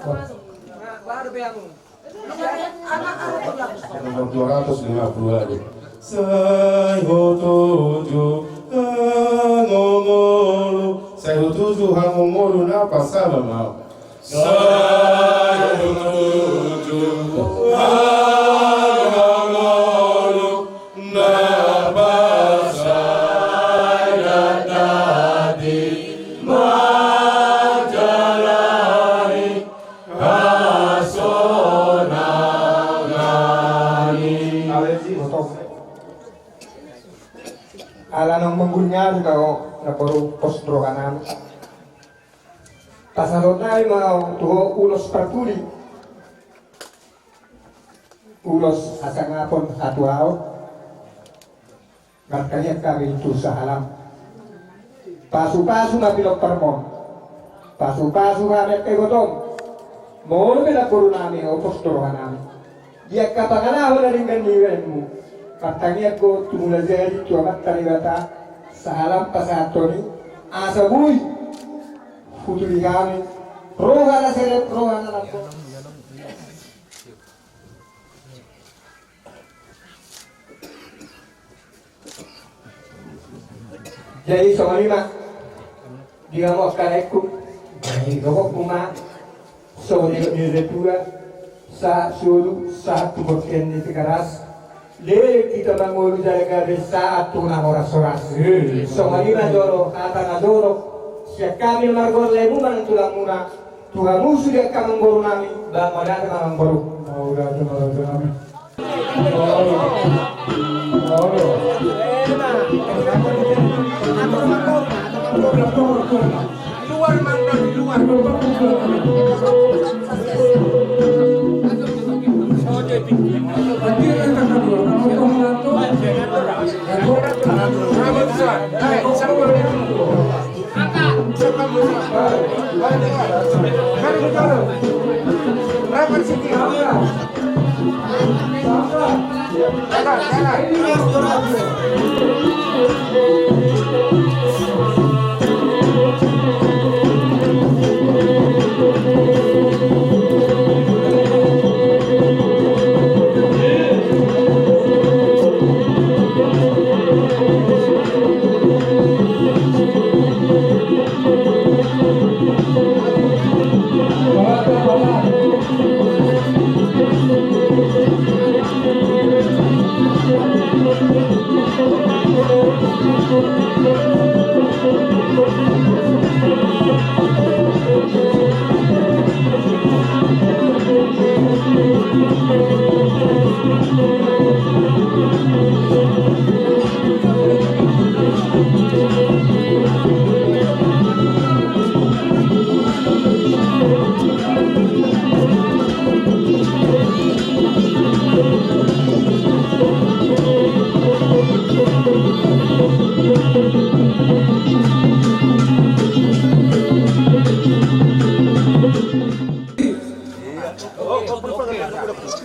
Nomor 250 aja. Sayho tuju Hangomolu. Sayho tuju Hangomolu napa saba mau. Sayho tuju Hangomolu napa saya tadi majalari hasonangani. Ala nang menggunyar kau na poro postro kanan. Pasarot na ay mga tuho ulos partuli. Ulos asangapon atuaw. Magkanyat kami itu sa alam. Pasu-pasu na pilok parmon. Pasu-pasu kami kegotong. Mohon na puro namin o postro kanan. Dia kapanganahon na rin ganiwenmu. Katanya ko tumula jadi tuamat talibata salam pasatoni asabuy futuli kami roga na seret roga na lang jadi sama lima dia mau kareku jadi gokok kuma so ni retua sa sulu sa tuboken di keras. Le kita mangulu jaga desa atuna horas-horas. Somalina doro, atana doro. Siya kami margor lebu man tulang muna. Tuhan musuh dia kami mengboru nami. Bang madana kami mengboru. Maudah cuma kami. Luar mana di luar.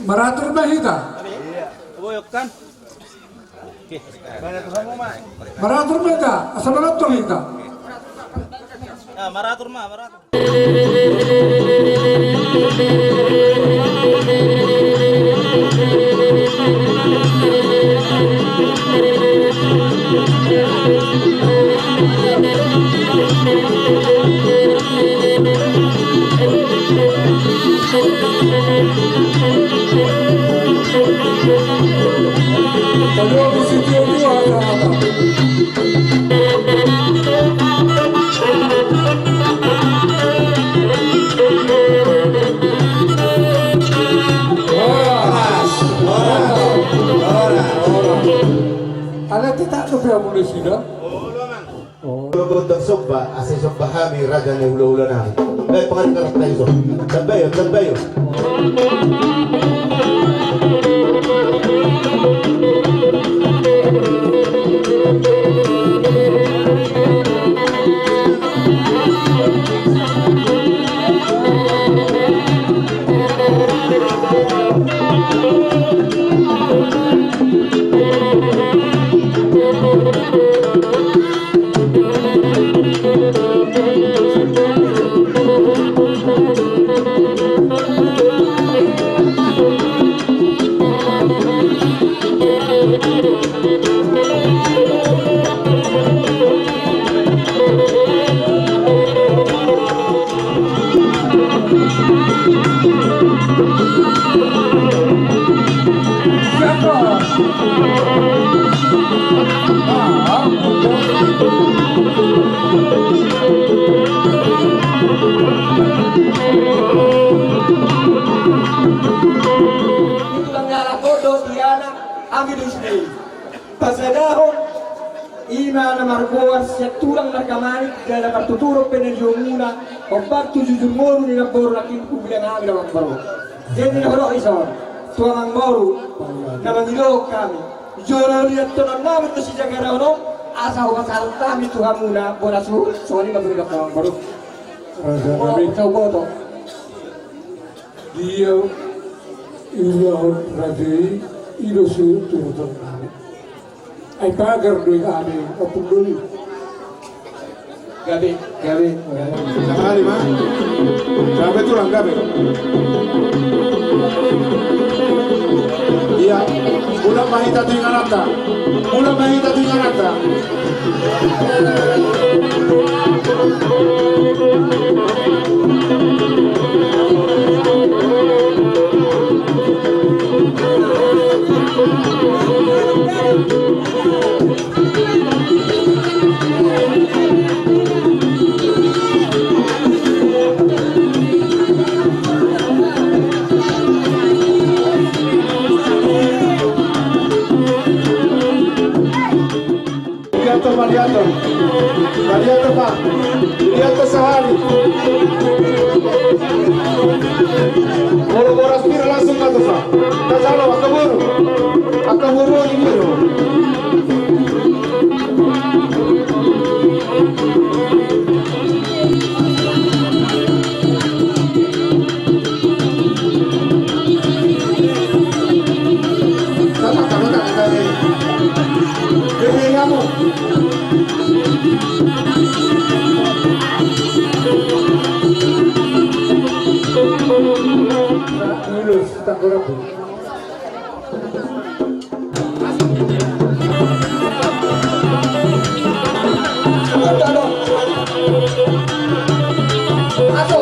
Maratur bahita. Boyokkan. Maratur bahita. Asal maratur bahita. Ah, maratur mah, maratur. Kalau di situ dua ada. Ada tidak lebih boleh sudah. Untuk sobba, asal sobba kami raja ni hula-hula nami. Baik pengaruh kerap tayo. Tambayo, tambayo. Siapa? Tulangnya kodo tiana ambil sendiri. Pasadahon ima na margoar siya tulang na kamani dahil nakartuturo penelyo muna obat tu jujur moru ni naboro na kipu bilang ambil ang baro. Jadi na horo isa tuang ang moru na mangilog kami. Joro lihat tulang namin to si Jagara ono asa ho pasal kami Tuhan muna bola su soalnya nggak boleh ang baro. Raja Oh, Nabi coba to. dia ilahun raja ilusi turun nabi. Ay pagar doy kami apun dulu. Gabi. Sahari mah. Gabe tulang gabe. Iya, ulang mahita tu ingat anda. Ulang mahita tu ingat anda. Maliato Pak, Maliato Sahari. Boro-boro aspira langsung kata Pak. Kasalo, akaburu ini loh. Ilus tak berapa. Masuk.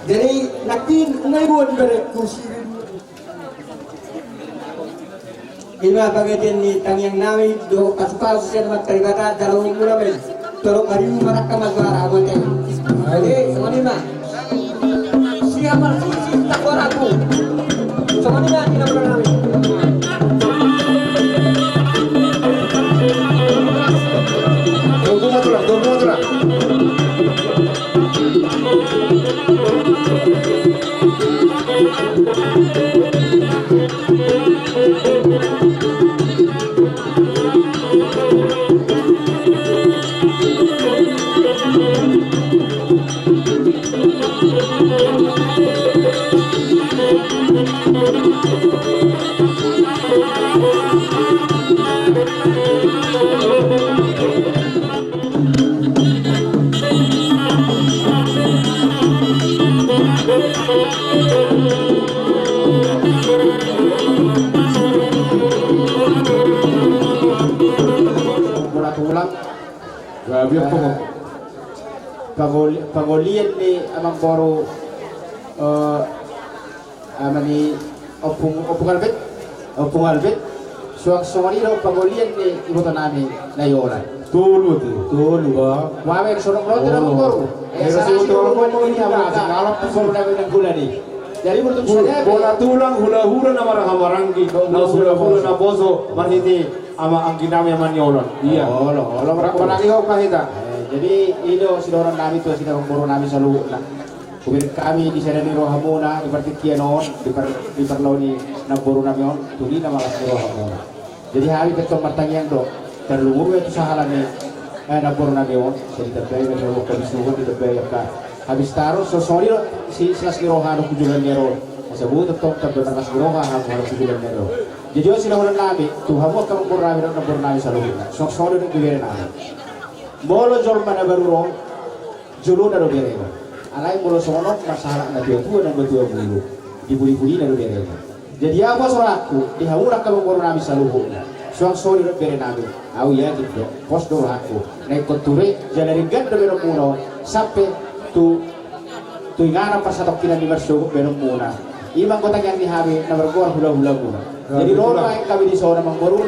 Jadi nakin ngayon bere kusirin. Ina bagian ni tangyang namin do kasukaw sa naman karigata dalawang mula men. Tolong hari marak ka magwara mo tayo. Jadi sama ni ma. Siapa sisi takwara ko. Sama ni ma tinapura namin. Tunggu motor lah. Gabi ako mo. Pagolian ni amang boro amani opung albet suwari daw pagolian ni ibutan namin na yola. Tulu ba? Wame sorong rote na boro. Sa utol ko mo ni ama sa alap soro na ng gula ni. Jadi bertemu saja bola tulang hula-hula na marang-maranggi. Na hula-hula na bozo maniti ama ang ginamit manyolan. Iya. Lo lagi kau kahita. Jadi itu sidorang nami tu sidorang boro nami selalu lah. Kubir kami di sana di Rohamuna di Partikianon di Perloni naboro nami on tuli nama las di Rohamuna. Jadi hari ketemu pertanyaan do terlumur itu sahalan ni naboro nami on. Jadi terbaik kalau kami suruh di terbaik ka. Habis taruh sosori si las di Rohamuna kujulan nero. Sebut tetap terbenar las di Rohamuna harus kujulan nero. Jadi sila orang nami Tuhan mau kamu boro nami selalu. Sosori itu kujulan nami. Bolo jol mana baru julu naro berega. Alai bolo sono masalah na dia tua dan betua bulu. Dibuli-buli naro berega. Jadi apa soraku dihaura ka boro nami saluhu. Suang sori naro berega nami. Au ya gitu. Pos do aku. Naik koture janari ganda bero muno sampai tu ingana pas atok kina di bersuku bero muna. Imang kota yang dihabi na bergor hula-hula muna. Jadi lolo yang kami di sona mangboru.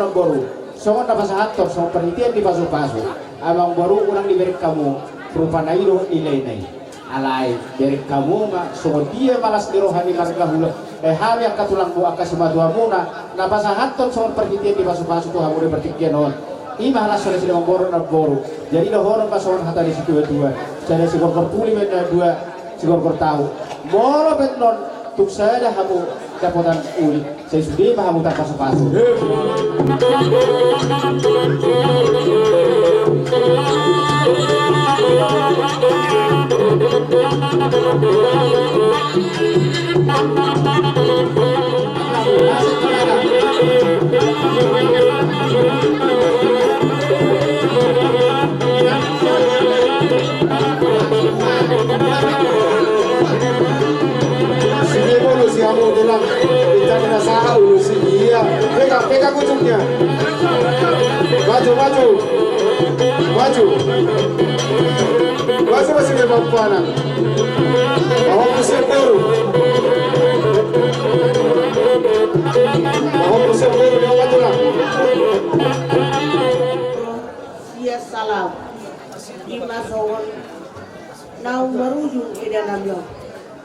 Songon na pasahator songon penelitian di pasu-pasu. Abang baru orang diberi kamu perupa nairo nilai nai alai dari kamu mak so dia malas dirohani marga hula hal yang katulang bu akas semua muna na pasahaton songon perhitian di pasu-pasu tuh hamu bertikian on imah lah sore sila mamboro na boru jadi lohorong pasokan hata di situ dua jadi si gorgor tuli benda dua si gorgor tahu bolo betnon tuk saya hamu dapotan uli saya sudah mah hamu tak pasu-pasu. Sini pun si kamu bilang kita kena sahau si iya. Pegang ujungnya. Maju. Masih memang panas. Mau musim baru yang maju lah. Iya salam. Lima soal. Nau merujuk ke dalamnya.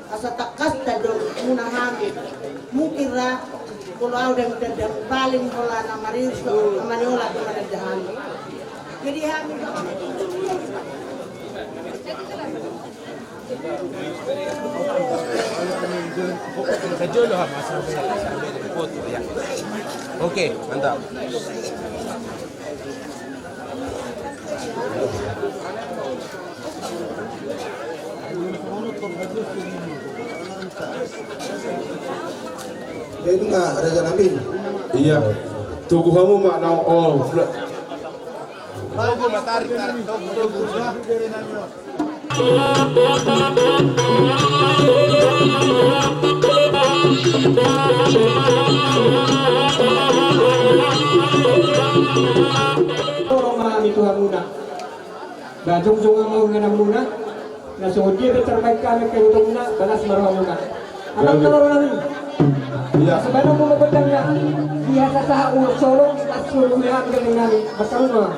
Asa takas tadong muna hamil. Mungkin lah kalau ada yang tidak paling pola nama Rizko, nama Niola ke mana jahan. Jadi hamil. Oke, mantap. Itu nggak Raja Nabil. Iya. Tunggu kamu mak nau all. Togo matarik togo. Orang memahami Tuhan muna. Bajong-jong ang mga nga muna. Na so dia terbaik kami kayo ito muna. Balas marah muna. Anak telur namin. Iya. Sebenarnya muna betangnya. Dia sa ulo solong. At sulong niya ang galing namin. Basta muna.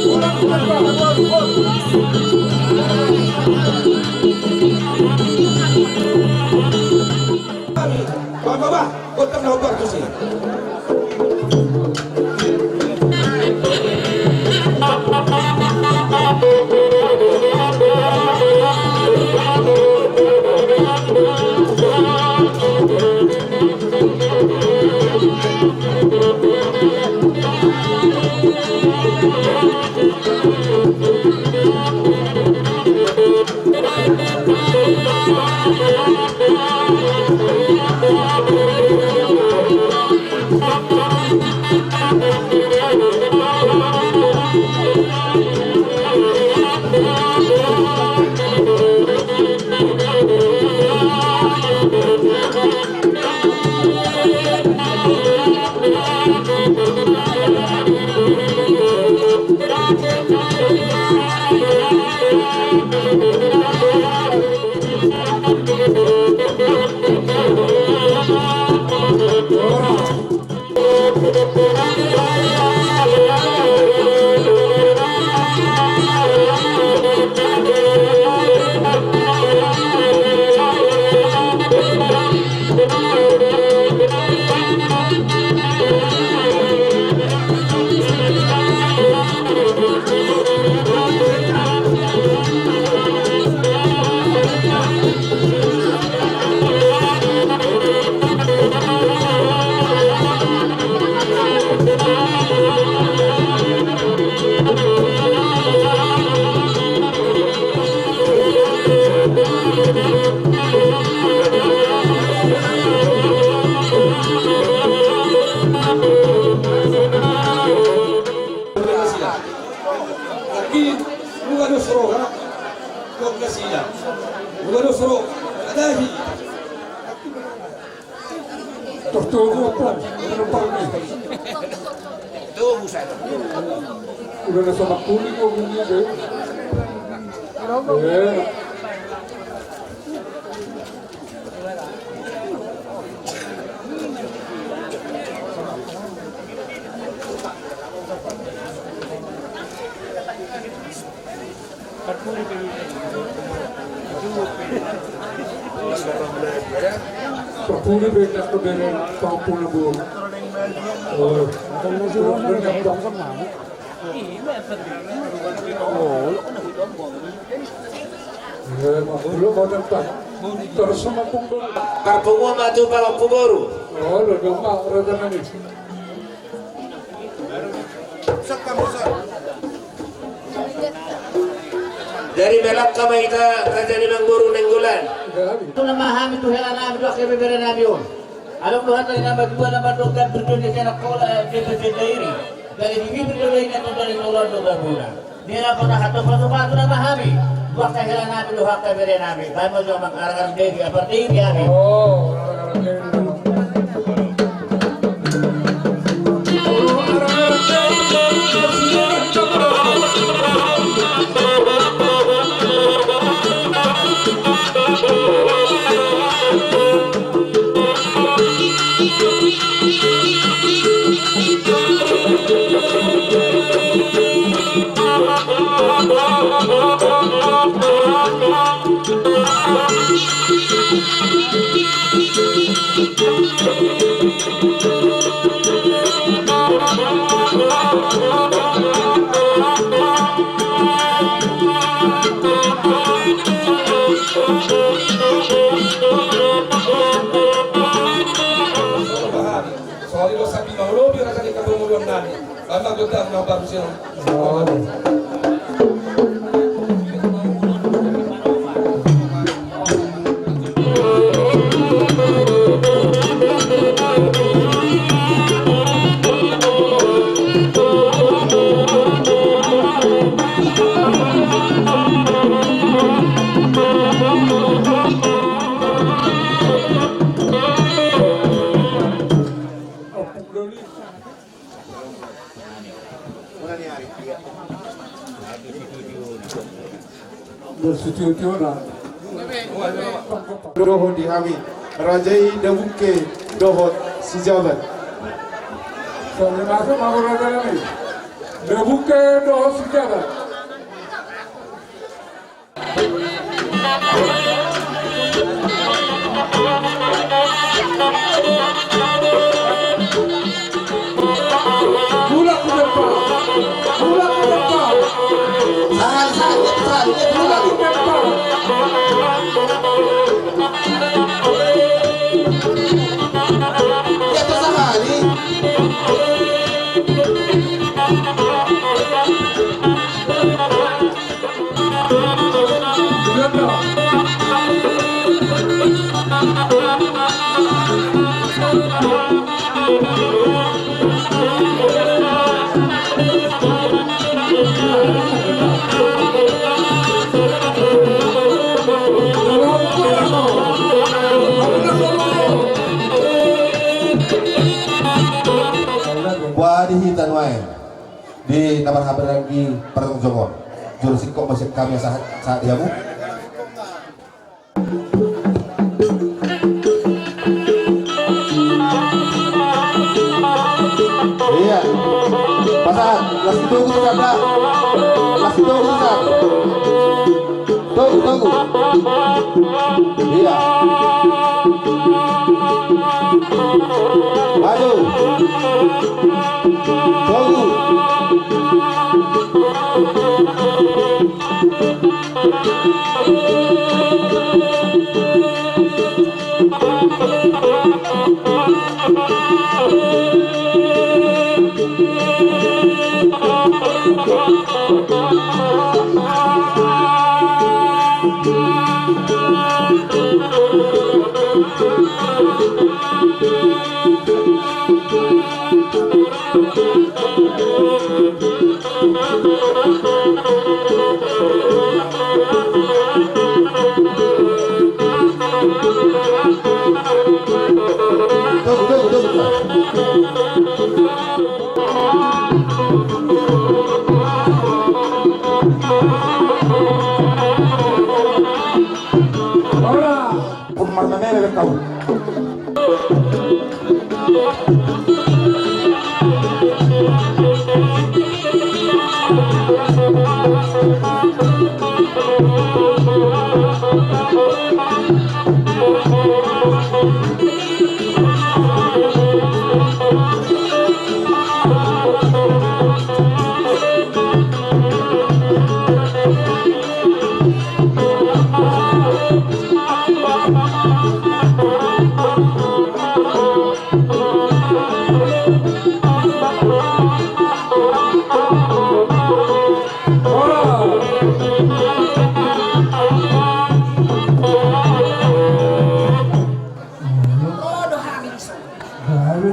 Kurang Baba, huwag kang nahubar ko siya. Tertunggu apa? Kenapa ni? Tuh buset. Udah nasa makuling ko bunyi deh. Perpuluh bekas keberen kampung lebur. Oh, belum mau tempat. Terus sama punggul. Karpungo maju palang punggoru. Oh, udah gampang, rada manis. Dari belak kami kita terjadi mengguru nenggulan. Ito na mahami ito hela namin ito kaya bibira namin yun. Alam ko hata na magbuwa na madugad berdunia kaya nakola bibira dairi. Dari bibira dairi na ito dari tulan doon muna. Di na po nakato-pato na mahami. Buwak na hela namin ito kaya bibira namin. Kaya mo yung mag-aragang dairi, apart dairi namin. Oh, rada dairi. Soalnya lo sabi mau biar akan ikabungulun namin. Karena gue tak mau baru sih. Bersuci-uciona. Dohon dihami Rajai Dabuke Dohon Sijabat. Sampai masuk mau rada lagi. Dah buka doh sejabat. Bulat ke depan. Bulat ke depan. Bulat ke depan. Wadihi tanwain di nomor habar lagi perteng Jongor jurus kok masih kami saat yamu iya pasangan lagi tunggu saja lagi tunggu saja tunggu iya maju tunggu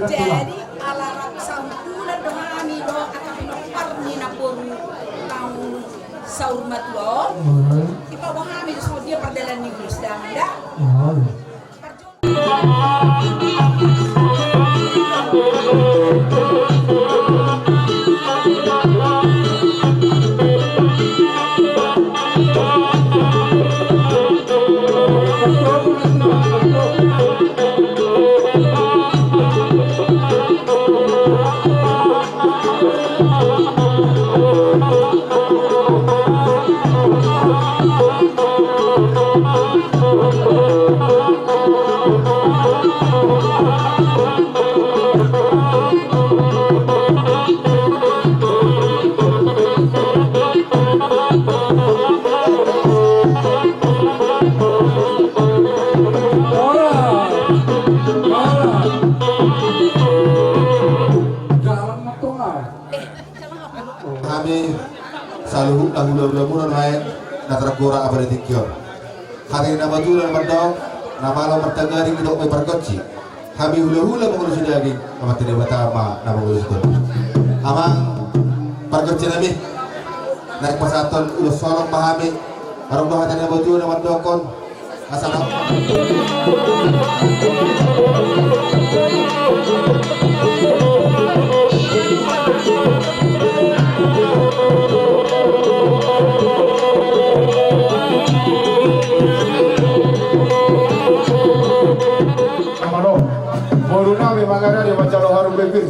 Jadi alarap sampulan dohami do akapinopar ni napun tau saur matlo. Ipa dohami do so dia perdalan ni Gus Damda. Kami selalu dahulu mulai main natra gora apa detikyo. Hari nama tu nama dong nama lo pertengah kita mau perkoci. Kami hula mengurus daging sama tidak betama nama urus tu. Amang perkoci kami naik persatuan udah solong pahami. Orang bahan nama tu nama dokon asal.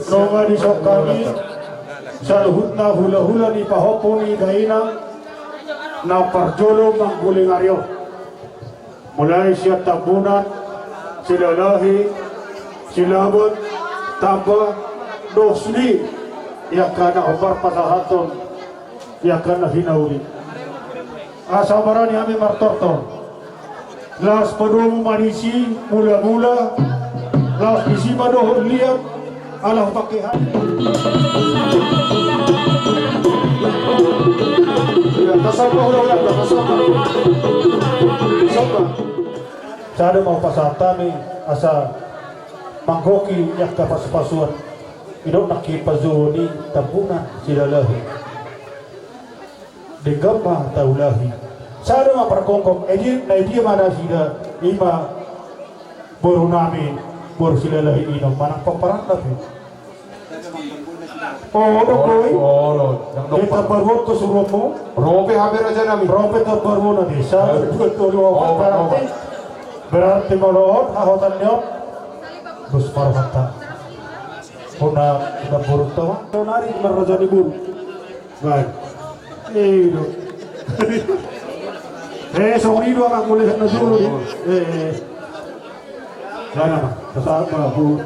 Songa di sokami saluhutna hula-hula ni pahoponi daina na parjolo mangguling aryo mulai siya tabunan, sila lahi, silabot, taba, dosli, yakan na obar patahaton, yakan na hinauli. Asa marani kami martortor. Las padomo manisi, mula-mula, las isi padoho lihat, alah pakihan. Kasama ulang kasama. Sada mau pasatami asa mangkoki yak kapas-pasuan. Idok nakipazuni tabunan silalahi. Degamba taulahi. Sada ma perkongkong edi na dia mana sida ima boru nami boru silalahi ino manang paparan tapi. Oh, dokoi. Kita berbuat ke suruhmu. Rope hampir aja nami. Rope tak berbuat na desa. Berarti malon ahotan nyot. Terus parhata. Puna buruk tawa. Nari merajani buru. Baik. Itu. Songri dua kang mulai na dulu. Jangan. Kesal bu.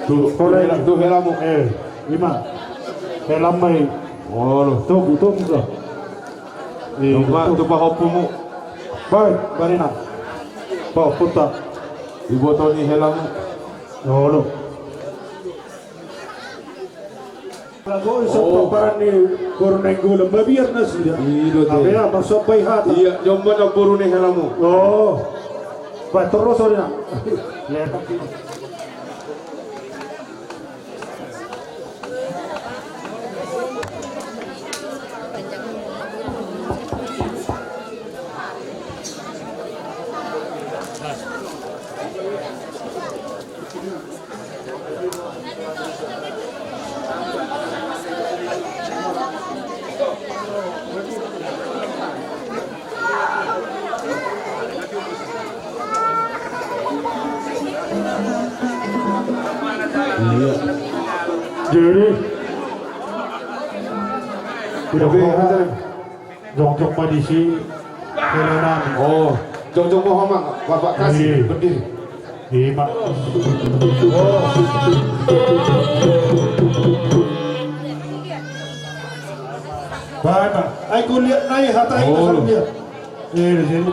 Tu helamu. Lima. Helamai. Oh, tu enggak. Tu hopumu. Baik, barina. Bawa putar. Ibu Tony helamu. Oh, lagu isap paparan ni burung nenggul biar nasi dia. Abia masuk bayi hati. Iya, jomba na burung helamu. Oh, baik terus orangnya. Lihat. Jadi, jong-jong madisi, kelenan. Oh, jong-jong Muhammad, Bapak kasih berdiri. Lima. Oh. Baik, aku lihat naik hatai kasar dia. Di sini.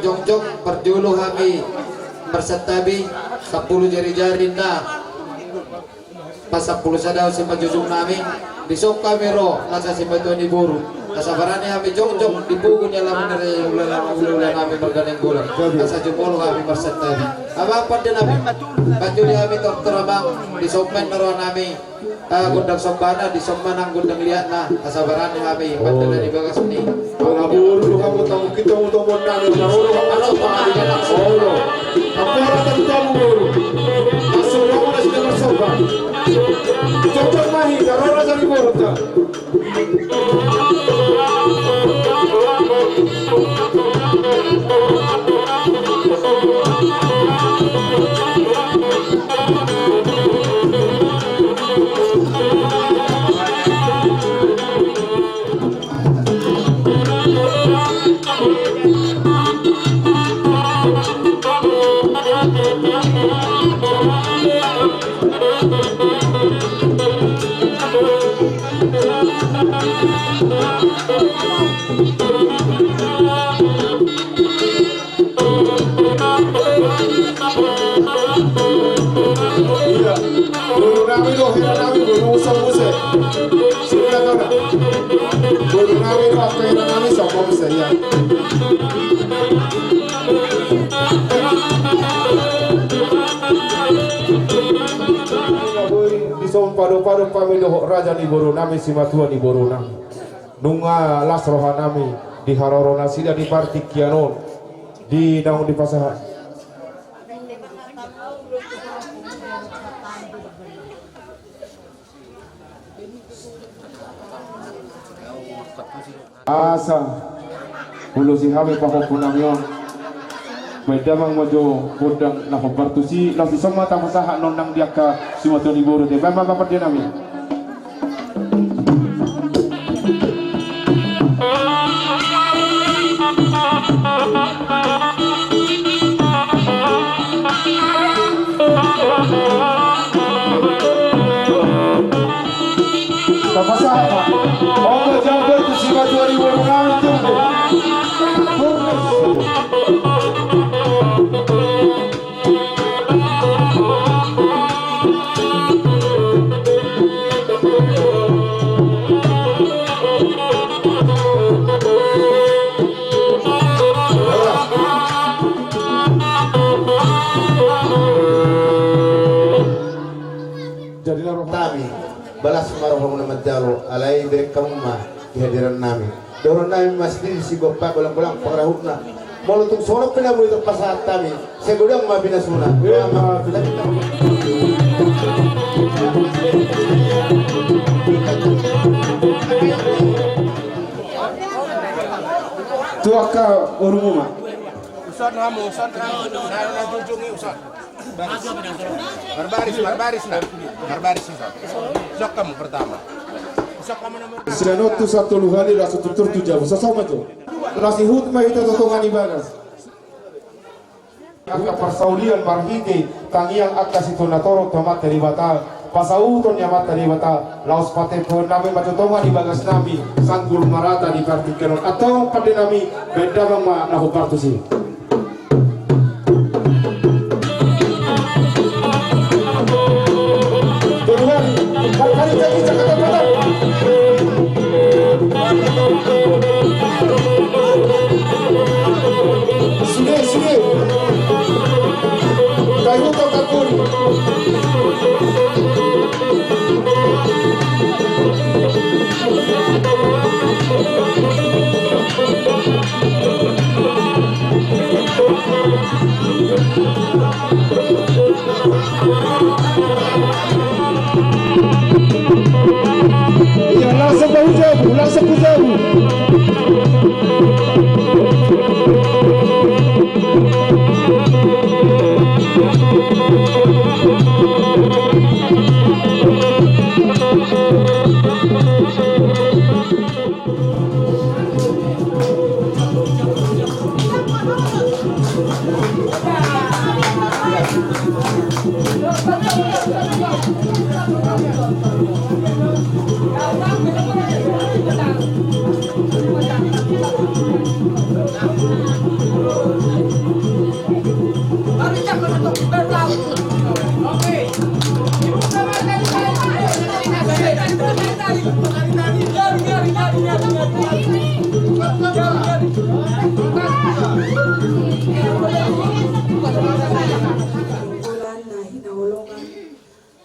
Jongjong perjulu kami bersetabi 10 jari-jari na pas 10 sadaw si pajujung namin disok kami ro nasa si Tuan Iburu kasabarannya kami jongjong dibugun niya laman dari ulang kami berganeng gulang nasa jumolo kami bersetabi apa din kami pajuli kami terabang disokmen naro nami gundang sombana disokman ang gundang liat na kasabarannya kami padala di bagas ni Buru kamu tahu kita untuk menang buru kamu apa di dalam solo apa yang kamu buru masuk kamu nasi dengan sobat cocok mahi karena jadi buru tak padu-padu pamilu raja ni boru nami simatua ni boru nami nunga las roha nami di harorona sida di parti kianon di daun di pasahan Asa ulo si Hame pakukunang yon. May damang mojo bodang nakubartusi lang si sama tamusaha non nang dia ka sumato ni buru de ba mapapatyan namin. Tamusaha ka. Oh, jumper to si Matori buru namin tuh. Jadilah roh kami balas marahong na madalo alay direk kamuma kehadiran namin doron namin masjid si gopak ulang-ulang pangrahut na molotong sorok pinabuhi itong pasahat kami segudang mabinasuna Tuaka urumuma. Usad kamu, na tunjungi usad. Barbaris usad. Usad kamu pertama. Usad kamu nomor. Sinanotu satu luhali rasu tutur tujabu sasama tu. Rasi hut mah itu totongani bagas. Angka persaulian barhiti tangiang akas itu natoro tomat dari batal. Pasauton nyamat dari batal. Laos pate pun nami macotongan di bagas nami sanggul marata di partikeron atau pada nami beda bama nahu partusi. Kali jadi Jakarta Barat. Sudah. Kayu takun. Ya langsung ke jauh.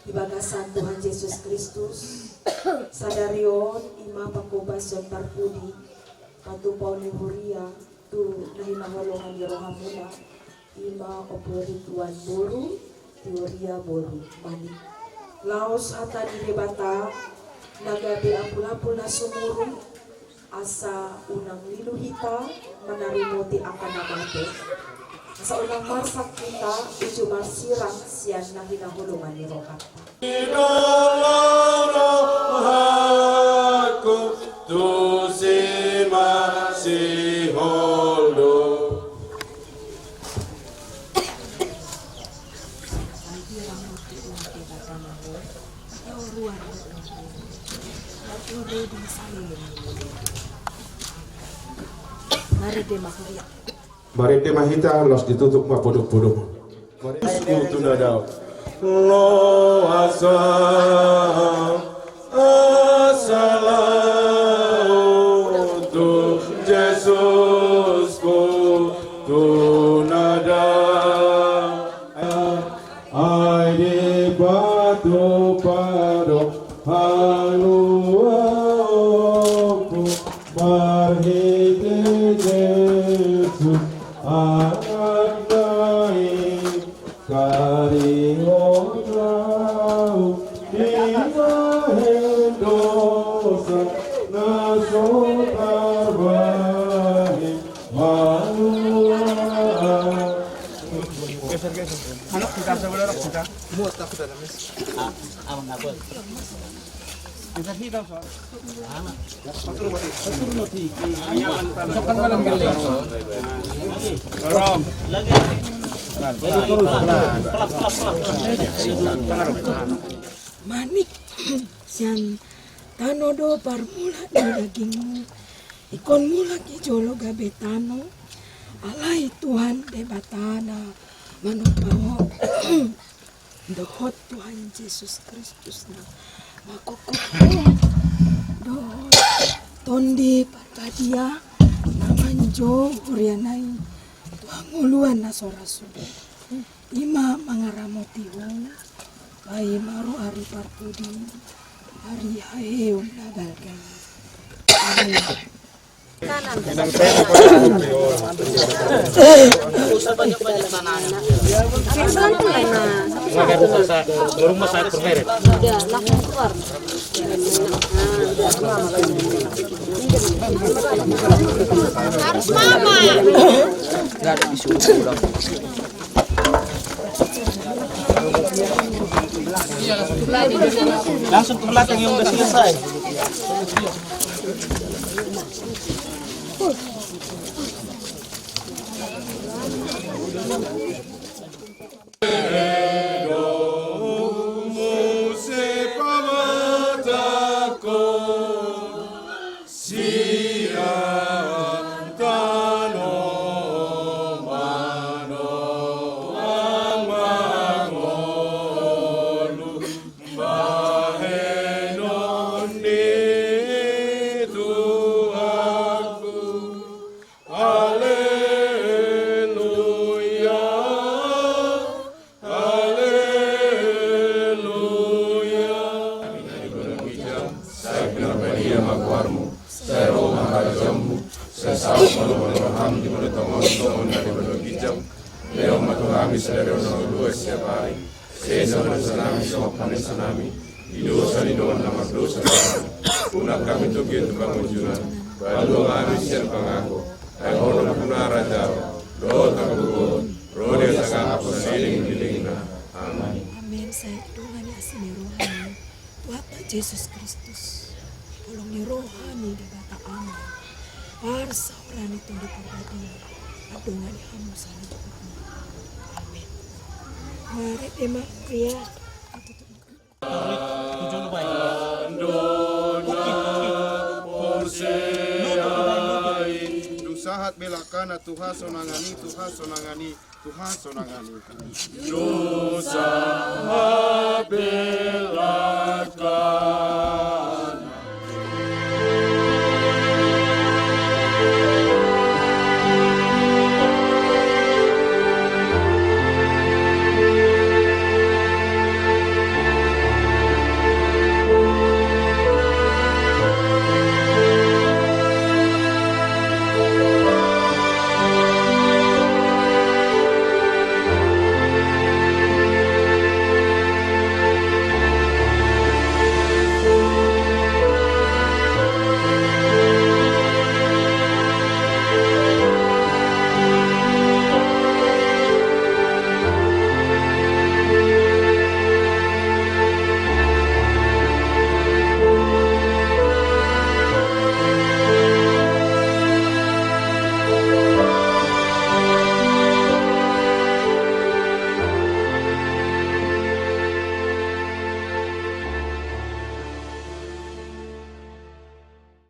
Ibagasan Tuhan Yesus Kristus sadarion ima pakubason parpudi patupaw ni Huria tu nahinahulungan ni Rohamula ima opori tuan boru teoria boru mani laos hata di debata nagabi ampul-ampul na sumuru asa unang liluhita manarimoti akan namate sa unang marsak kita uju marsirang siyan na hinahulungan ni Rohan. Inolorohaku tu si masiholo. Marite mahita los ditutup mah bodoh-bodoh. Itu nadau. Lo assalam tu Jesus ku tu nadau. Ai di batu pado halu aku marhite Jesus anak naik kari orang saudara kita. Muat tak sudah namis. Manik sian tanodo parmula di dagingmu ikon mula ki jolo gabetano alai Tuhan debatana manupawo dohot Tuhan Yesus Kristus na makokoko do tondi parkadia namanjo hurianai Tuhan nguluan na sorasudo ima mangaramotihong bayi maru hari parpudi hari haeum nabalkan amin. Harus mama. Langsung ke belakang yang udah selesai. Amin. Saya doa di asini rohani Tuhan Yesus Kristus tolong di rohani di bata amal parsa orang itu di perbadi adongan di hamu saling amin. Mari tema pria Sahat belakana Tuhan sonangani Dosa